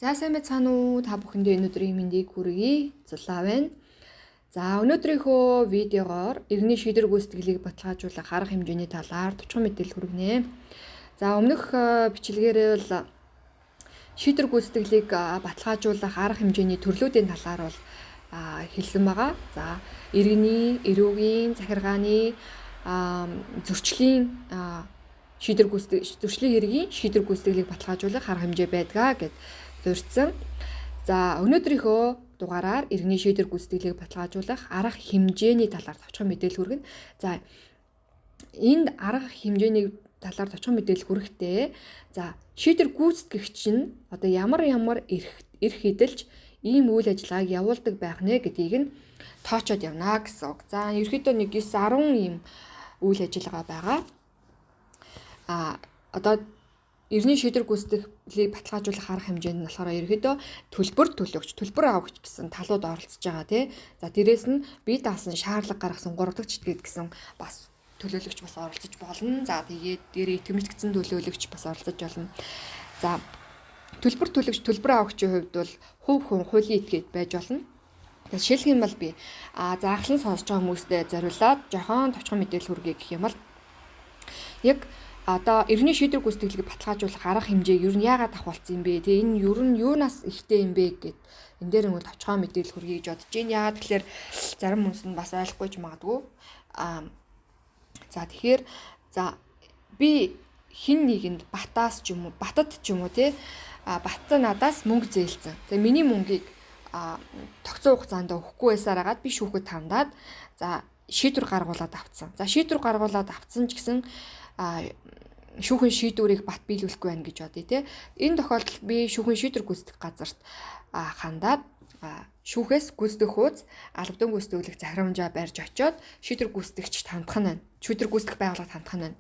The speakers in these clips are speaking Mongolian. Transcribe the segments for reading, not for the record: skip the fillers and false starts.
За сайн байцгаана уу? Та бүхэндээ өнөөдрийн мэндийг хүргэе. Зулаа байна. За өнөөдрийнхөө видеогоор иргэний шийдвэр гүйцэтгэлийг баталгаажуулах арга хэмжээний талаар товчхон мэдээлэл хүргэнэ. За өмнөх бичлэгээрээ бол шийдвэр гүйцэтгэлийг баталгаажуулах арга хэмжээний төрлүүдийн талаар бол хэлсэн байгаа. За иргэний, эрүүгийн, захиргааны, зөрчлийн зөрчлийн хэргийн шийдвэр гүйцэтгэлийг баталгаажуулах арга хэмжээ байдгаа гэд дурдсан. За өнөөдрийнхөө дугаараар иргэний шийдвэр гүйцэтгэлийг баталгаажуулах арга хэмжээний талаар товчхон мэдээлэл хүргэнэ. За энд арга хэмжээний талаар товчхон мэдээлэл хүрэхдээ за шийдвэр гүйцэтгэгч нь одоо ямар эрх хэдэлж ийм үйл ажиллагааг явуулдаг байх нэ гэдгийг нь тоочоод явна гэсэн үг. За ерөөхдөө 9-10 ийм үйл ажиллагаа байгаа. Одоо иргэний шийдвэр гүйцэтгэлийг баталгаажуулах арга хэмжээ нь болохоор ерөөдөө төлбөр төлөгч, төлбөр авагч гэсэн талууд оролцож байгаа тий. За дээрэс нь бие даасан шаардлага гаргасан 3 дахь чиглэл гэсэн бас төлөөлөгч бас оролцож болно. За тэгээд дээрээ итгэмжлэгдсэн төлөөлөгч бас оролцож болно. За төлбөр төлөгч, төлбөр авагчийн хувьд бол хувь хүн хуулийн этгээд байж болно. Тэгээд жишээлх юм бол би заахлан сонсож байгаа хүмүүстээ зориулаад жоохон товчхон мэдээлэл хүргэе гэх юм бол яг одоо иргэний шийдвэр гүйцэтгэлийг баталгаажуулах арга хэмжээ ер нь яагаад давхуулсан юм бэ? Тэгээ энэ ер нь юунаас ихтэй юм бэ гэд энэ дээр нэг товчхон мэдээлэл хүргэе гэж бодож байна. Яагаад тэгэхээр зарим хүмүүс нь бас ойлгохгүй ч магадгүй. За тэгэхээр би хин нэгэнд батад ч юм уу тий бат надаас мөнгө зээлцэн. Тэгээ миний мөнгийг тогтсон хугацаанд өгөхгүй байсараагаад би шүүхэд тандаад за шийдвэр гаргуулад авцсан. За шийдвэр гаргуулад авцсан ч гэсэн шүүхэн шийдвэрийг бат биелүүлэхгүй байна гэж бодъё те. Энэ тохиолдолд би шүүхэн шийдвэр гүйцэтгэх газарт хандаад шүүхээс гүйцэтгэх хууз албадан гүйцэтгүүлэх захирамжаа барьж очиод шийдвэр гүйцэтгэгчд хандах нь байна. Шийдвэр гүйцэтгэх байгууллагад хандах нь байна.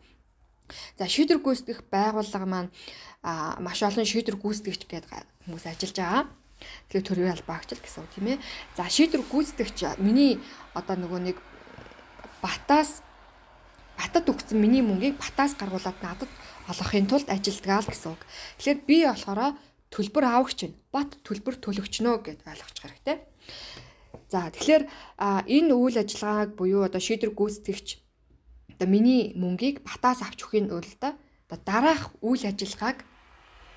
За шийдвэр гүйцэтгэх байгууллага маань маш олон шийдвэр гүйцэтгэгч гэдэг хүмүүс ажиллаж байгаа. Тэгэхээр төрийн албаагч гэсэн үг тийм ээ. За шийдвэр гүйцэтгэгч миний одоо нөгөө нэг батад өгсөн миний мөнгийг батаас гаргуулад надад олгохын тулд ажилдгаа л гэсэн үг. Тэгэхээр би болохоор төлбөр авагч нь бат төлбөр төлөгч нөө гэд ойлгочих хэрэгтэй. За тэгэхээр энэ үйл ажиллагааг буюу одоо шийдвэр гүйцэтгэгч одоо миний мөнгийг батаас авч өгөхын тулд одоо дараах үйл ажиллагааг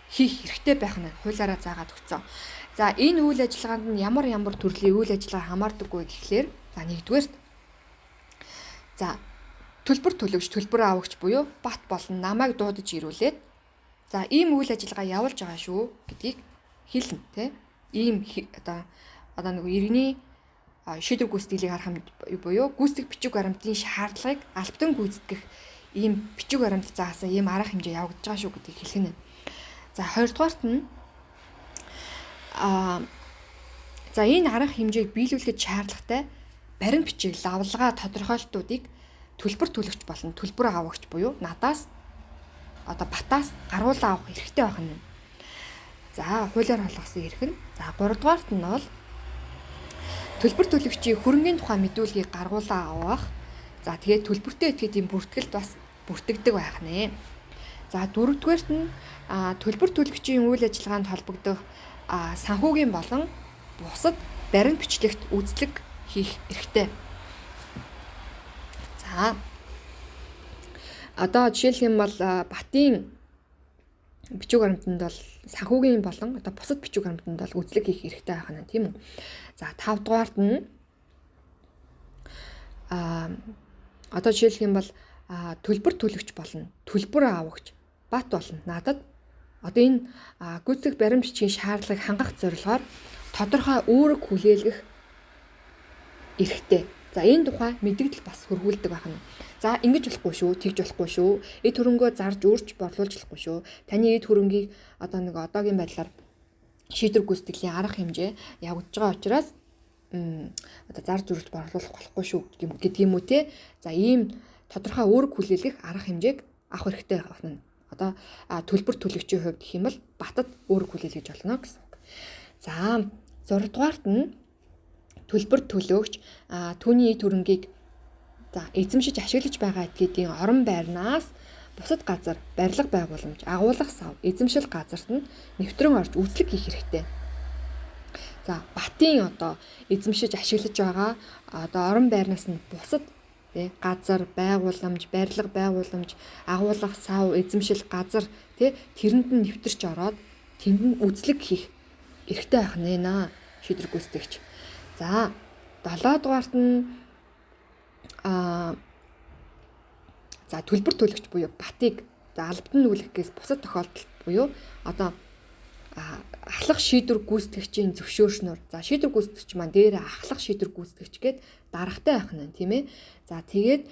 хийх хэрэгтэй байх нь хуулиараа заагаад өгсөн. За энэ үйл ажиллагаанд нь ямар төрлийн үйл ажиллагаа хамаардаггүй гэхлээр за нэгдүгээрт за төлбөр төлөгч, төлбөр авагч буюу бат болон намайг дуудаж ирүүлээд за ийм үйл ажиллагаа явуулж байгаа шүү гэдгийг хэлнэ тий. Ийм одоо нэг иргэний шийдвэр гүйцэтгэлийг харах буюу гүйцэтгэх бичиг баримтын шаардлагыг албадан гүйцэтгэх ийм бичиг баримт заасан ийм арга хэмжээ явагдаж байгаа шүү гэдгийг хэлнэ. За хоёрдугаарт нь за энэ арга хэмжээг биелүүлэхэд шаардлагатай баримт бичиг лавлгаа тодорхойлтуудыг төлбөр төлөгч болон төлбөр авагч буюу надаас одоо батаас гаруулаа авах хэрэгтэй байх нь. За хуулиар холбосон эрх нь. За 3 дугаарт нь бол төлбөр төлөгчийн хөрөнгийн тухай мэдүүлгийг гаргуулаа авах. За тэгээд төлбөртэй этгээдийн бүртгэлд бас бүртгэдэг байх нэ. За 4 дугаарт нь төлбөр төлөгчийн үйл ажиллагаанд холбогдох санхүүгийн болон бусад баримт бичлэгт үйлчлэг хийх эрхтэй. За одоо жишээлх юм бол батын бичиг баримтанд бол санхүүгийн болон одоо бусад бичиг баримтанд бол үйлчлэг хийх эрхтэй байх нь тийм үү. За 5 дугаарт нь одоо жишээлх юм бол төлбөр төлөгч болон төлбөр авагч бат болон надад одоо энэ гүйцэтгэх баримт бичгийн шаардлагыг хангах зорилгоор тодорхой үүрэг хүлээлгэх эрхтэй. За энэ тухай мэдээлэл бас хөрвүүлдэг байх нь. За ингэж болохгүй шүү, тэгж болохгүй шүү. Эд хөрөнгөө зарж өөрч борлуулж болохгүй шүү. Таны эд хөрөнгийг одоо нэг одоогийн байдлаар шийдвэр гүйцэтгэлийн арга хэмжээ явагдаж байгаа учраас одоо зарж өөрч борлуулах болохгүй шүү гэдэг юм уу те. За ийм тодорхой үүрэг хүлээлгэх арга хэмжээг авах хэрэгтэй байх нь. Одоо төлбөр төлөгчийн хувьд гэх юм бол батад үүрэг хүлээлгэж болно гэсэн үг. За 6 дугаарт нь төлбөр төлөгч түүний эд хөрөнгийг за эзэмшиж ашиглаж байгаа этгээдийн орон байрнаас бусад газар барилга байгууламж, агуулгах сав, эзэмшил газарт нь нэвтрэн орж үзлэг хийх хэрэгтэй. За батын одоо эзэмшиж ашиглаж байгаа одоо орон байрнаас нь бусад тий газар, байгууламж, барилга байгууламж, агуулгах сав, эзэмшил газар тий тэрэнд нь нэвтэрч ороод тэнд нь үзлэг хийх эрхтэй байх нэ шийдвэр гүйцэтгэгч. За 7 дугаарт нь за төлбөр төлөгч буюу батыг за албадан нүүлгэхээс бусад тохиолдолд буюу одоо ахлах шийдвэр гүйцэтгэгчийн зөвшөөрснөөр за шийдвэр гүйцэтгэгч маань дээр ахлах шийдвэр гүйцэтгэгч гээд даргатай байх нь тийм ээ. За тэгээд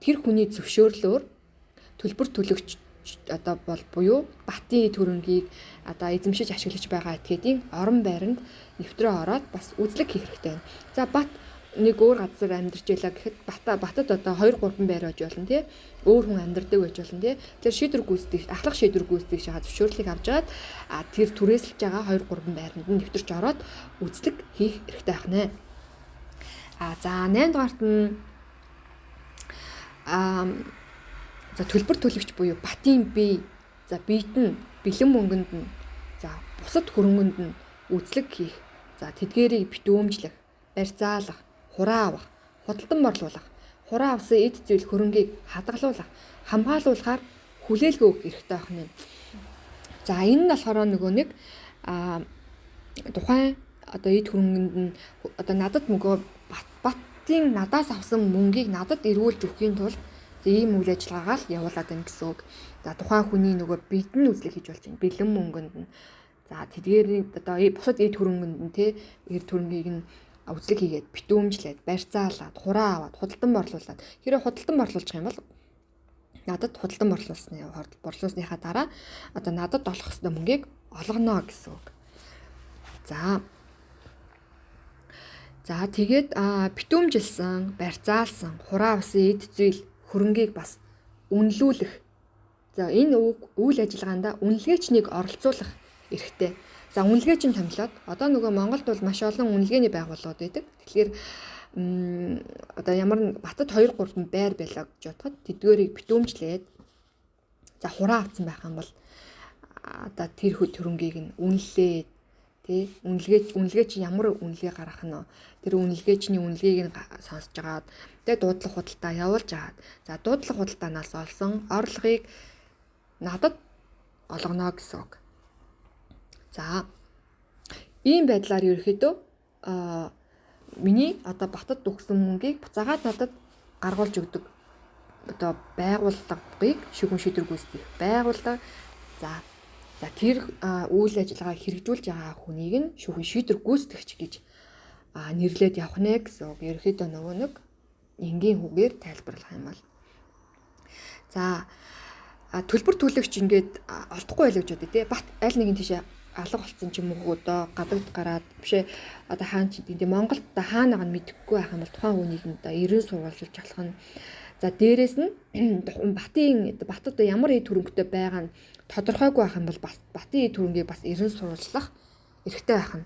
тэр хүний зөвшөөрлөөр төлбөр төлөгч одоо бол буюу батын төрөнгийг одоо эзэмшиж ашиглаж байгаа этгээдийн орон байранд нэвтрээ ороод бас үзлэг хийх хэрэгтэй байна. За бат нэг өөр газар амьдарч байлаа гэхэд батад одоо 2 3 байр байж болно тий. Өөр хүн амьдардаг байж болно тий. Тэр шийдвэр гүйцэтгэж ахлах шийдвэр гүйцэтгэж байгаа зөвшөөрлийг авчаад тэр түрээсэлж байгаа 2 3 байранд нь нэвтэрч ороод үзлэг хийх хэрэгтэй байх нэ. За 8 дугаарт нь за төлбөр төлөгч буюу батын бие за биет нь бэлэн мөнгөнд нь за бусад хөрөнгөнд нь үзлэг хийх за тэдгээрийг битүүмжлэх барьцаалах хураа авах худалдан борлуулах хураа авсан эд зүйл хөрөнгийг хадгалуулах хамгаалуулахаар хүлээлгээ өгөх хэрэгтэй байх нь. За энэ нь болохоор нөгөө нэг тухайн одоо эд хөрөнгөнд нь одоо надад мөнгөө батын надаас авсан мөнгийг надад эргүүлж өгөхийн тулд ийм үйл ажиллагаагаа л явуулаад байна гэсэн үг. За тухайн хүний нөгөө биедэн үзлэг хийж болж байна. Бэлэн мөнгөнд нь. За тэдгээр одоо бусад эд хөрөнгөнд нь те эд хөрөнгийг нь үзлэг хийгээд битүүмжлээд барьцаалаад хураа аваад худалдан борлуулад хэрэв худалдан борлуулчих юм бол надад худалдан борлуулсныхаа дараа одоо надад олох ёстой мөнгийг олгоно гэсэн үг. За тэгээд битүүмжилсэн, барьцаалсан, хураа авсан эд зүйл хөрөнгийг бас үнэлүүлэх. За энэ үйл ажиллагаанд үнэлгээчнийг оролцуулах эрхтэй. За үнэлгээч нь томилоод одоо нөгөө Монголд бол маш олон үнэлгээний байгууллагууд байдаг. Тэгэхээр одоо ямар батад 2 3 байр байлаа гэж бодоход тэдгээрийг битүүмжлээд за хураа авсан байх юм бол одоо тэр хөрөнгийг нь үнэлээд тий үнэлгээч ямар үнэлгээ гаргах нь тэр үнэлгээчний үнэлгээг нь сонсож агаад тэгээ дуудлага худалдаа явуулж агаад за дуудлага худалдаанаас олсон орлогыг надад олгоно гэсэн үг. За ийм байдлаар ерөөхдөө миний одоо батад өгсөн мөнгийг буцаагаад надад гаргуулж өгдөг одоо байгууллагыг шүүгэн шийдвэр гүйцэтгэх байгууллага за тэр үйл ажиллагаа хэрэгжүүлж байгаа хүнийг нь шүүгэн шийдвэр гүйцэтгэгч гэж нэрлээд явах нэ гэсэн үг. Ерөөхдөө нөгөө нэг энгийн үгээр тайлбарлах юм бол за төлбөр төлөгч ингээд олдохгүй байлаа гэж бодъё те. Бат аль нэгэн тийшээ алга болсон ч юм уу одоо гадагд гараад бишээ одоо хаан ч гэдэг Монголд хаанааг нь мэдэхгүй байх юм бол тухайн хүнийг нь одоо ерөн сурвалжуулж болох нь. За дээрэс нь батад ямар эд хөрөнгөтэй байгаа нь тодорхойгүй байх юм бол бас батын эд хөрөнгийг бас ерөн сурвалжлах эрхтэй байх нь.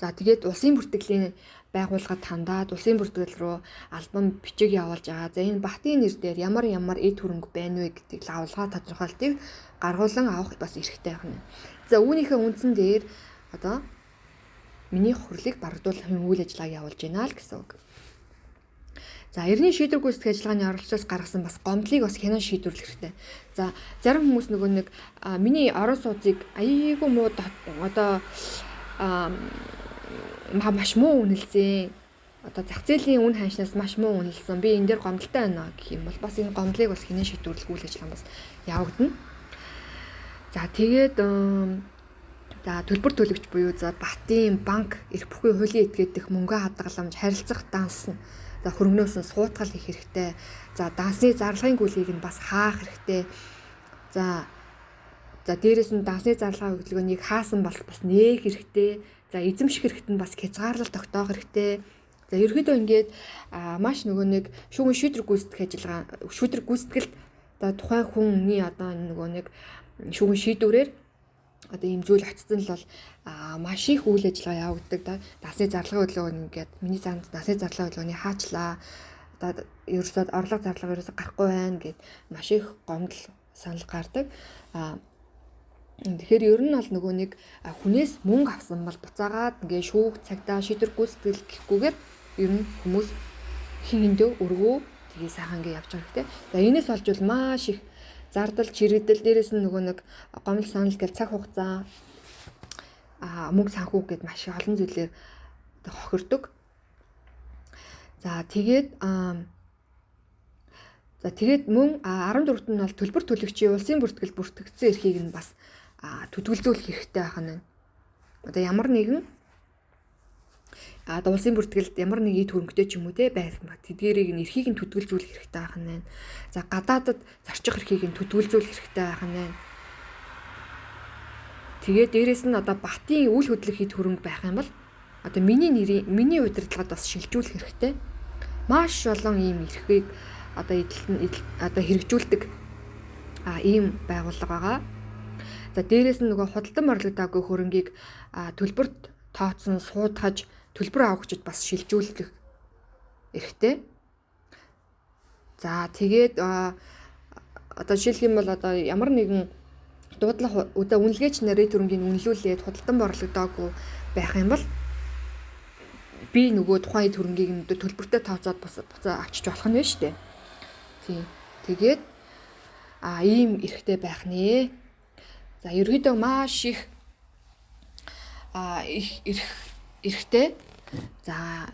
За тэгээд улсын бүртгэлийн байгууллагад хандаад улсын бүртгэл рүү албан бичиг явуулж байгаа. За энэ батын нэр дээр ямар эд хөрөнгө байна вэ гэдгийг лавлгаа тодорхойлтыг гаргуулan авах бас эрхтэй байна. За үүнийхээ үндсэн дээр одоо миний хурлыг барагдуулах үйл ажиллагаа явуулж байна л гэсэн үг. За эртний шийдвэр гүйцэтгэх ажиллагааны оролцоос гаргасан бас гомдлыг бас хянан шийдвэрлэх хэрэгтэй. За зарим хүмүүс нөгөө нэг миний орон сууцыг аяйгуу муу одоо маш муу үнэлсэн. Одоо зах зээлийн үн ханшнаас маш муу үнэлсэн. Би энэ дээр гомдолтой байна гэх юм бол бас энэ гомдлыг бас хянан шийдвэрлэх үйл ажиллагаа бас явагдана. За тэгээд за төлбөр төлөгч буюу за батын банк эрх бүхий хуулийн этгээдэх мөнгө хадгаламж харилцах данс за хөрөнгнөөс нь суутгал хийх хэрэгтэй. За дансны зарлагын гүлийг нь бас хаах хэрэгтэй. За дээрэс нь дансны зарлагын хөдөлгөөнийг хаасан бас нээх хэрэгтэй. За эзэмших хэрэгт нь бас хязгаарлалт тогтоох хэрэгтэй. За ерөөдөө ингээд маш нөгөө нэг шүүгэн шийдвэр гүйцэтгэлд одоо тухайн хүний одоо нөгөө нэг шүүгэн шийдвэрээр одоо ийм зүйл очсон л бол маш их үйл ажиллагаа явагддаг. Дасны зарлагын хөдөлгөөн ингээд миний занд дасны зарлагын хөдөлгөөний хаачлаа. одоо ерөөсөө орлого зарлага ерөөсөө гарахгүй байна гэд маш их гомдол санал гардаг. Тэгэхээр ер нь бол нөгөө нэг хүнээс мөнгө авсан бол буцаагаад ингээ шүүх цагтаа шийдвэр гүйцэтгэл гэхгүйгээр ер нь хүмүүс хин хиндөө өргөө тэгээ сайхан ингээ явж байгаа хэрэгтэй. За энэс олж бол маш их зардал чирэгдэл дээрээс нь нөгөө нэг гомдол санал гэл цаг хугацаа мөнгө санхүү гэд маш олон зүйлээр хохирдог. За тэгээд мөн 14-т нь бол төлбөр төлөгчийн улсын бүртгэл бүртгэгдсэн эрхийг нь бас төтгөлзүүлэх хэрэгтэй байх нь. Одоо ямар нэгэн улсын бүртгэлд ямар нэг ид хөрөнгөтэй ч юм уу те байсан ба тэдгэрийг нь эрхийг нь төтгөлзүүлэх хэрэгтэй байх нь. За гадаадад зарчих эрхийг нь төтгөлзүүлэх хэрэгтэй байх нь. Тэгээд дээрэс нь одоо батын үйл хөдлөх ид хөрөнгө байх юм бол одоо миний удирдлагад бас шилжүүлэх хэрэгтэй. Маш олон ийм эрхийг одоо хэрэгжүүлдэг ийм байгууллага байгаа. За дээрэс нь нөгөө худалдан орлогдоогүй хөрөнгийг төлбөрт тооцсон суудгаж төлбөр авахчид бас шилжүүлэх эрхтэй. За тэгээд одоо жишээлх юм бол одоо ямар нэгэн дуудлага үнэлгээч нарийн төрөнгийг үнэлүүлээд худалдан орлогдоогүй байх юм бол би нөгөө тухайн төрөнгийг төлбөртэй тооцоод буцаа авчиж болох нь байна шүү дээ. Тийм. Тэгээд ийм эрхтэй байх нэ. За ерөөдөө маш их эрхтэй. За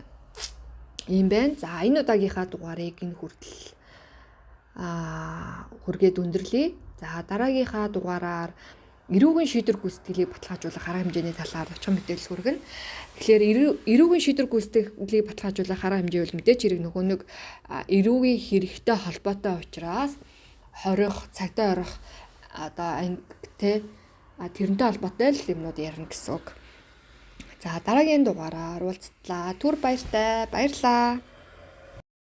ийм байна. За энэ удаагийнхаа дугаарыг энэ хүртэл хүргээд өндөрлөе. За дараагийнхаа дугаараар эрүүгийн шийдвэр гүйцэтгэлийг баталгаажуулах арга хэмжээний талаар очихын мэдээлэл хүргэнэ. Тэгэхээр эрүүгийн шийдвэр гүйцэтгэлийг баталгаажуулах арга хэмжээ бол мэдээч хэрэг нөгөө нэг эрүүгийн хэрэгтэй холбоотой учраас хорих, цагдаа орох одоо ангитэй тэрнтэй холбоотой л юмнууд ярина гэсэн үг. За дараагийн дугаараар уулзтлаа. Түр баяртай. Баярлалаа.